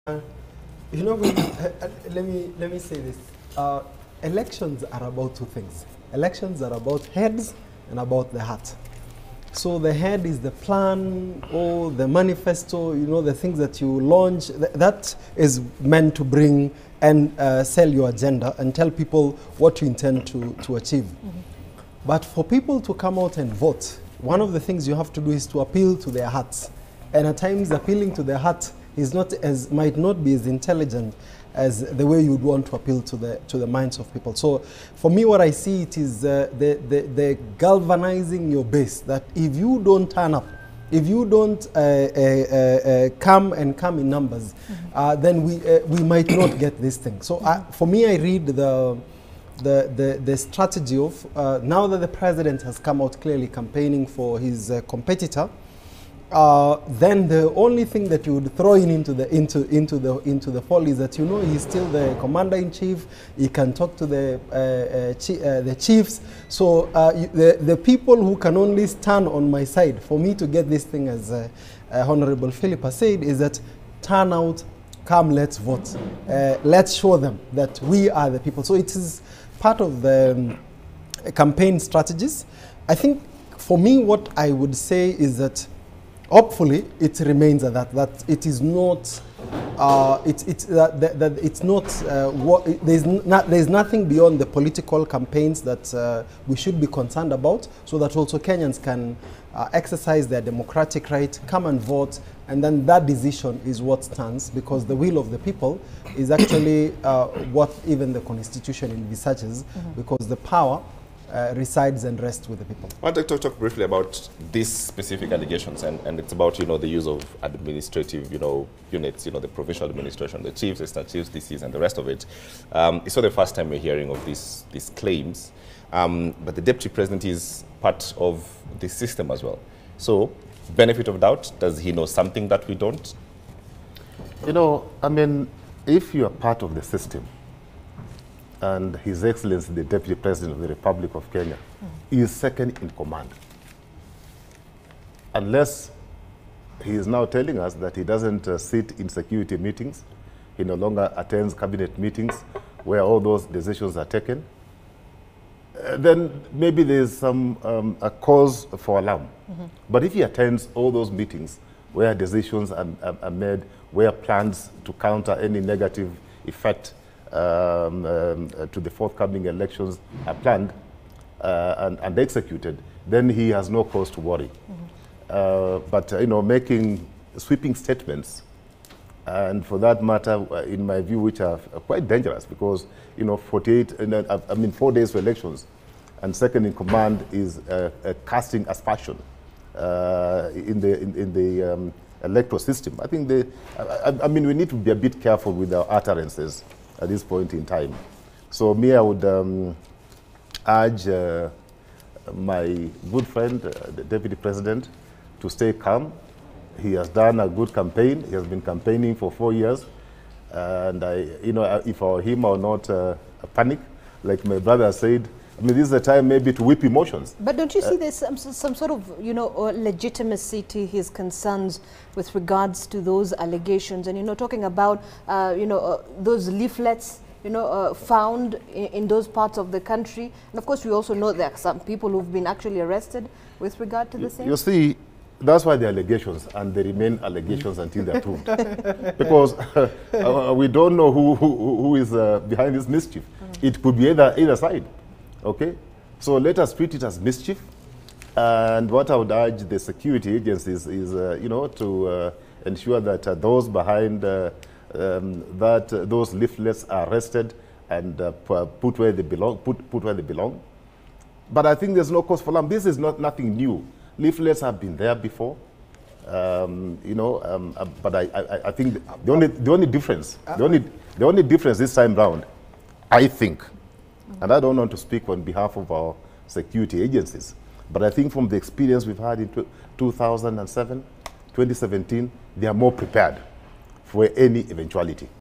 You know, let me say this. Elections are about two things. Elections are about heads and about the heart. So the head is the plan or the manifesto, you know, the things that you launch. That is meant to bring and sell your agenda and tell people what you intend to achieve. Mm-hmm. But for people to come out and vote, one of the things you have to do is to appeal to their hearts. And at times appealing to their heart is might not be as intelligent as the way you'd want to appeal to the minds of people. So for me, what I see it is the galvanizing your base, that if you don't turn up, if you don't come in numbers, mm-hmm. Then we might not get this thing. So for me, I read the strategy of now that the president has come out clearly campaigning for his competitor, then the only thing that you would throw into the fall is that, you know, he's still the commander-in-chief. He can talk to the chiefs. So the people who can only stand on my side for me to get this thing, as Honorable Philippa said, is that turn out, come, let's vote. Let's show them that we are the people. So it is part of the campaign strategies. I think for me, what I would say is that hopefully it remains at that it is not there's nothing beyond the political campaigns that we should be concerned about, so that also Kenyans can exercise their democratic right, come and vote, and then that decision is what stands, because the will of the people is actually what even the constitution envisages, mm-hmm. because the power resides and rests with the people. I want to talk briefly about these specific allegations, and it's about, you know, the use of administrative, you know, units, you know, the provincial administration, the chiefs, assistant chiefs, DCs, and the rest of it. It's not the first time we're hearing of these claims, but the deputy president is part of the system as well. So, benefit of doubt, does he know something that we don't? You know, I mean, if you are part of the system, and His Excellency, the Deputy President of the Republic of Kenya, is second in command. Unless he is now telling us that he doesn't sit in security meetings, he no longer attends cabinet meetings where all those decisions are taken, then maybe there's some a cause for alarm. Mm-hmm. But if he attends all those meetings where decisions are made, where plans to counter any negative effect to the forthcoming elections are planned and executed, then he has no cause to worry. Mm-hmm. But you know, making sweeping statements, and for that matter, in my view, which are quite dangerous, because, you know, 4 days for elections, and second in command is casting aspersion in the electoral system. I think I mean, we need to be a bit careful with our utterances at this point in time. So I would urge my good friend, the Deputy President, to stay calm. He has done a good campaign. He has been campaigning for 4 years. And you know, if I were him, I would not panic. Like my brother said, I mean, this is a time maybe to whip emotions. But don't you see there's some sort of, you know, legitimacy to his concerns with regards to those allegations? And, you know, talking about, you know, those leaflets, you know, found in those parts of the country. And of course, we also know there are some people who've been actually arrested with regard to the same. You see, that's why the allegations, and they remain allegations until they're proved. Because we don't know who is behind this mischief. It could be either side. Okay, so let us treat it as mischief, and what I would urge the security agencies is, you know, to ensure that those behind those leaflets are arrested and put where they belong. Put where they belong. But I think there's no cause for alarm. This is nothing new. Leaflets have been there before, you know. But I think the only difference this time round, I think. And I don't want to speak on behalf of our security agencies, but I think from the experience we've had in 2007, 2017, they are more prepared for any eventuality.